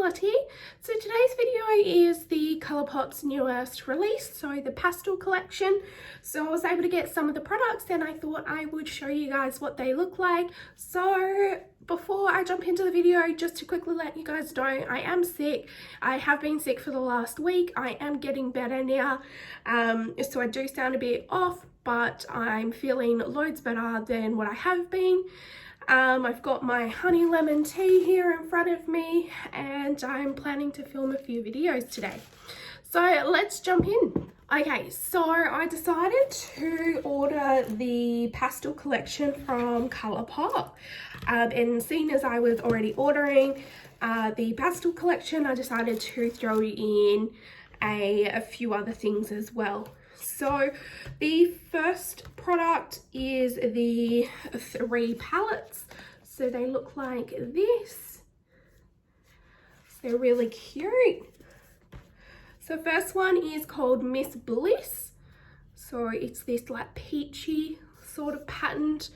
Lottie. So today's video is the Colourpop's newest release, so the Pastel Collection. So I was able to get some of the products and I thought I would show you guys what they look like. So before I jump into the video, just to quickly let you guys know, I am sick. I have been sick for the last week. I am getting better now, so I do sound a bit off, but I'm feeling loads better than what I have been. I've got my honey lemon tea here in front of me and I'm planning to film a few videos today. So let's jump in. Okay, so I decided to order the Pastel Collection from Colourpop. And seeing as I was already ordering the Pastel Collection, I decided to throw in a few other things as well. So the first product is the 3 palettes. So they look like this. They're really cute. So first one is called Miss Bliss. So it's this like peachy sort of patterned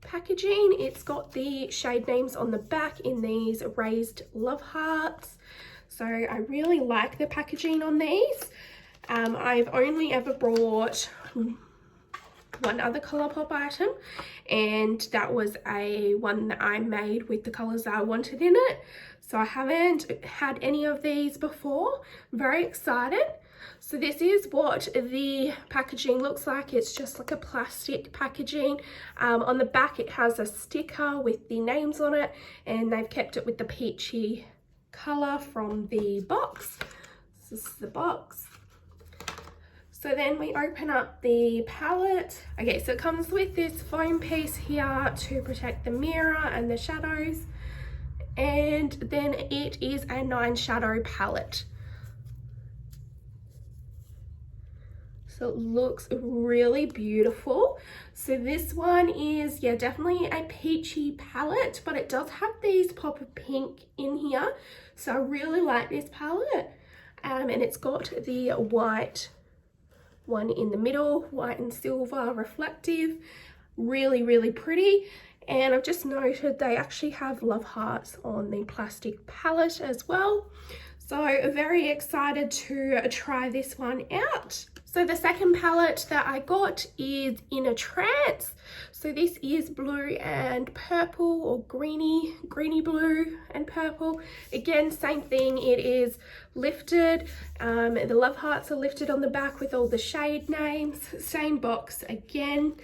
packaging. It's got the shade names on the back in these raised love hearts. So I really like the packaging on these. I've only ever brought one other Colourpop item, and that was one that I made with the colours that I wanted in it. So I haven't had any of these before. I'm very excited. So this is what the packaging looks like. It's just like a plastic packaging. On the back it has a sticker with the names on it, and they've kept it with the peachy colour from the box. This is the box. So then we open up the palette. Okay, so it comes with this foam piece here to protect the mirror and the shadows. And then it is a 9 shadow palette. So it looks really beautiful. So this one is, yeah, definitely a peachy palette, but it does have these pop of pink in here. So I really like this palette. And it's got the white one in the middle, white and silver reflective, really pretty. And I've just noted they actually have love hearts on the plastic palette as well. So very excited to try this one out. So the second palette that I got is In a Trance. So this is blue and purple, or greeny blue and purple. Again, same thing, it is lifted. The love hearts are lifted on the back with all the shade names. Same box again.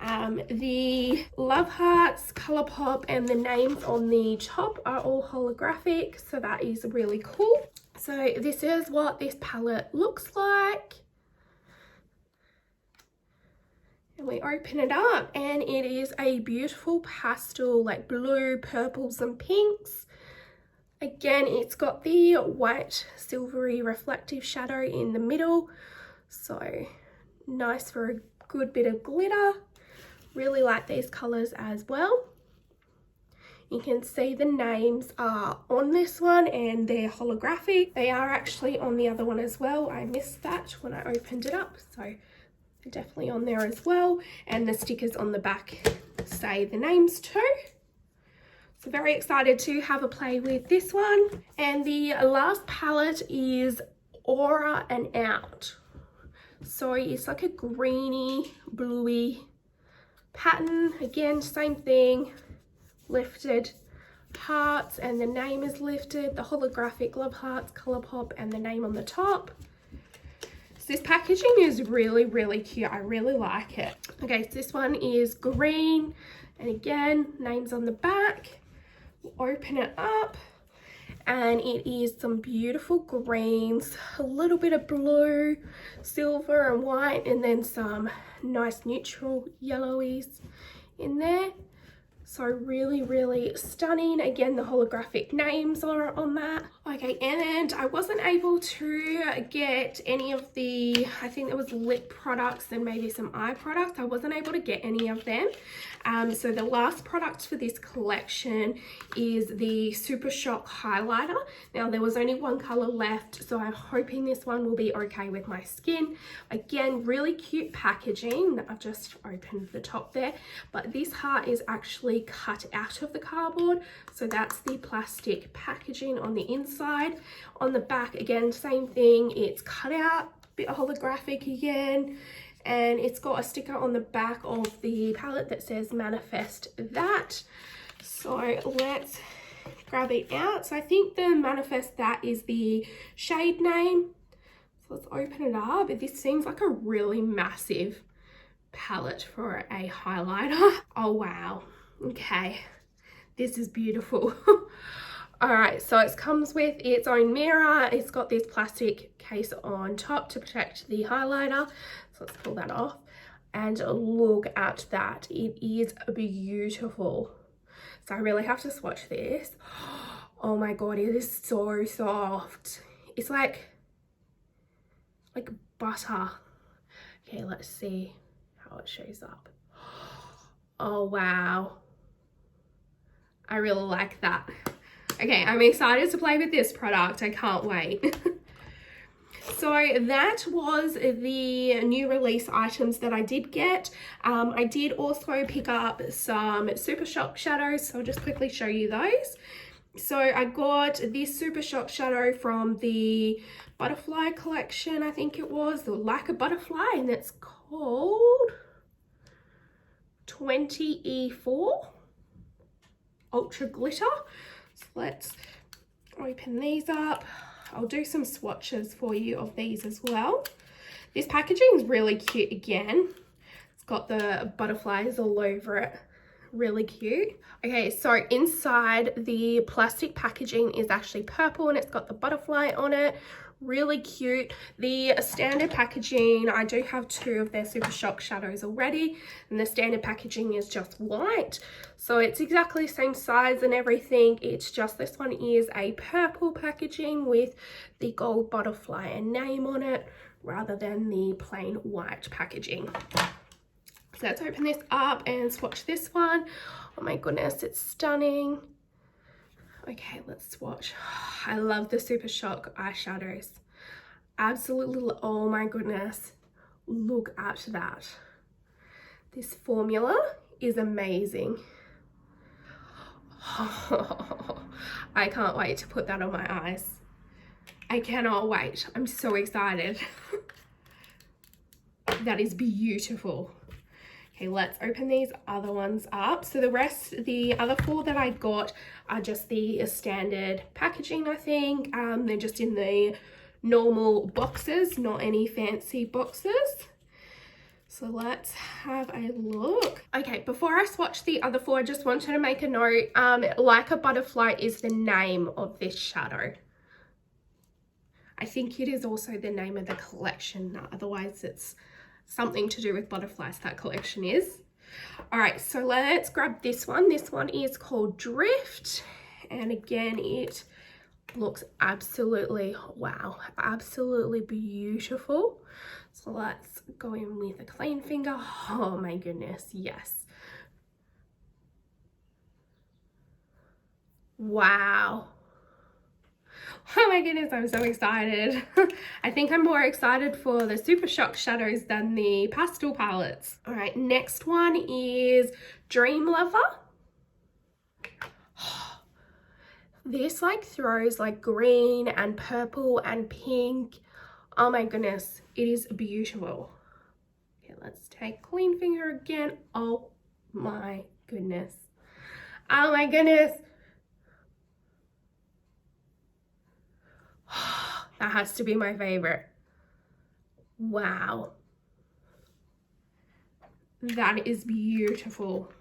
The love hearts, Colourpop, and the names on the top are all holographic, so that is really cool. So this is what this palette looks like. And we open it up and it is a beautiful pastel, like blue, purples and pinks. Again, it's got the white silvery reflective shadow in the middle, so nice for a good bit of glitter. Really like these colors as well. You can see the names are on this one and they're holographic. They are actually on the other one as well. I missed that when I opened it up, so they're definitely on there as well. And the stickers on the back say the names too. So very excited to have a play with this one. And the last palette is Aura and Out. So it's like a greeny, bluey pattern. Again, same thing, lifted hearts and the name is lifted, the holographic love hearts, Colourpop, and the name on the top. So this packaging is really cute. I really like it. Okay, so this one is green, and again, names on the back. We'll open it up and it is some beautiful greens, a little bit of blue, silver and white, and then some nice neutral yellowies in there. So really stunning. Again, the holographic names are on that. Okay, and I wasn't able to get any of the, I think there was lip products and maybe some eye products. I wasn't able to get any of them. So the last product for this collection is the Super Shock highlighter. Now there was only one color left, so I'm hoping this one will be okay with my skin. Again, really cute packaging. I've just opened the top there, but this heart is actually cut out of the cardboard. So that's the plastic packaging on the inside. On the back, again, same thing. It's cut out, bit holographic again. And it's got a sticker on the back of the palette that says manifest that. So let's grab it out. So I think the manifest that is the shade name. So let's open it up. This seems like a really massive palette for a highlighter. Oh wow, okay, this is beautiful. All right, so it comes with its own mirror. It's got this plastic case on top to protect the highlighter. So let's pull that off and look at that. It is beautiful. So I really have to swatch this. Oh my God, it is so soft. It's like butter. Okay, let's see how it shows up. Oh wow, I really like that. Okay, I'm excited to play with this product. I can't wait. So that was the new release items that I did get. I did also pick up some Super Shock shadows, so I'll just quickly show you those. So I got this Super Shock shadow from the Butterfly collection, I think it was, the Like a Butterfly, and it's called 20E4 Ultra Glitter. So let's open these up. I'll do some swatches for you of these as well. This packaging is really cute again. It's got the butterflies all over it. Really cute. Okay, so inside the plastic packaging is actually purple and it's got the butterfly on it. Really cute. The standard packaging, I do have two of their Super Shock shadows already, and the standard packaging is just white, so it's exactly the same size and everything. It's just this one is a purple packaging with the gold butterfly and name on it rather than the plain white packaging. So let's open this up and swatch this one. Oh my goodness, it's stunning. Okay, let's swatch. I love the Super Shock eyeshadows. Absolutely, oh my goodness. Look at that. This formula is amazing. Oh, I can't wait to put that on my eyes. I cannot wait. I'm so excited. That is beautiful. Okay, let's open these other ones up. So the other four that I got are just the standard packaging, I think. They're just in the normal boxes, not any fancy boxes. So let's have a look. Okay, before I swatch the other four, I just wanted to make a note. Like a Butterfly is the name of this shadow. I think it is also the name of the collection. Otherwise, it's something to do with butterflies, that collection is. All right, so let's grab this one. This one is called Drift, and again, it looks absolutely, wow, absolutely beautiful. So let's go in with a clean finger. Oh my goodness, yes. Wow. Oh my goodness, I'm so excited. I think I'm more excited for the Super Shock shadows than the pastel palettes. All right, next one is Dream Lover. This like throws like green and purple and pink. Oh my goodness, it is beautiful. Okay, let's take clean finger again. Oh my goodness. Oh my goodness. That has to be my favorite. Wow. That is beautiful.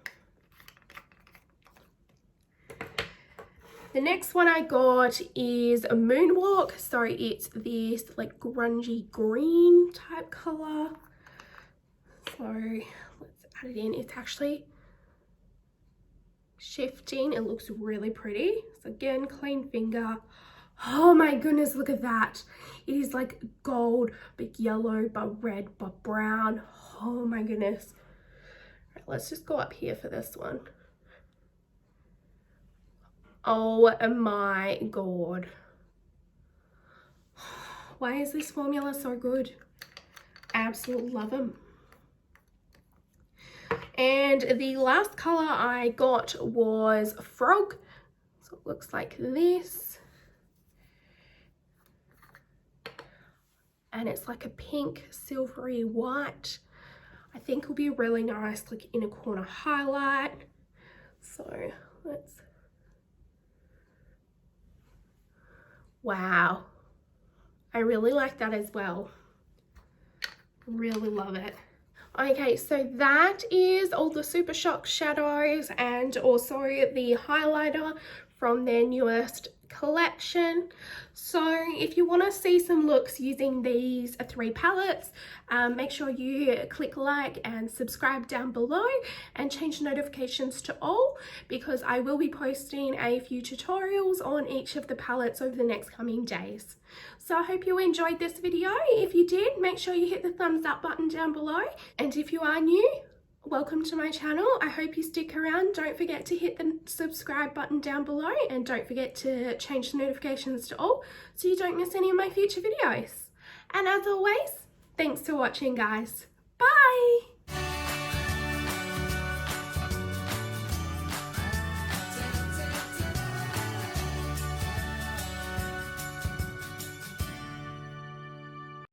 The next one I got is a Moonwalk. So it's this like grungy green type color. So let's add it in. It's actually shifting. It looks really pretty. So again, clean finger. Oh my goodness, look at that. It is like gold, but yellow, but red, but brown. Oh my goodness. Right, let's just go up here for this one. Oh my god. Why is this formula so good? Absolutely love them. And the last color I got was Frog. So it looks like this. And it's like a pink, silvery white. I think it'll be really nice, like inner corner highlight. So let's, wow. I really like that as well. Really love it. Okay, so that is all the Super Shock shadows and also the highlighter from their newest collection. So if you want to see some looks using these 3 palettes, make sure you click like and subscribe down below and change notifications to all, because I will be posting a few tutorials on each of the palettes over the next coming days. So I hope you enjoyed this video. If you did, make sure you hit the thumbs up button down below. And if you are new, welcome to my channel. I hope you stick around. Don't forget to hit the subscribe button down below, and don't forget to change the notifications to all so you don't miss any of my future videos. And as always, thanks for watching, guys. Bye!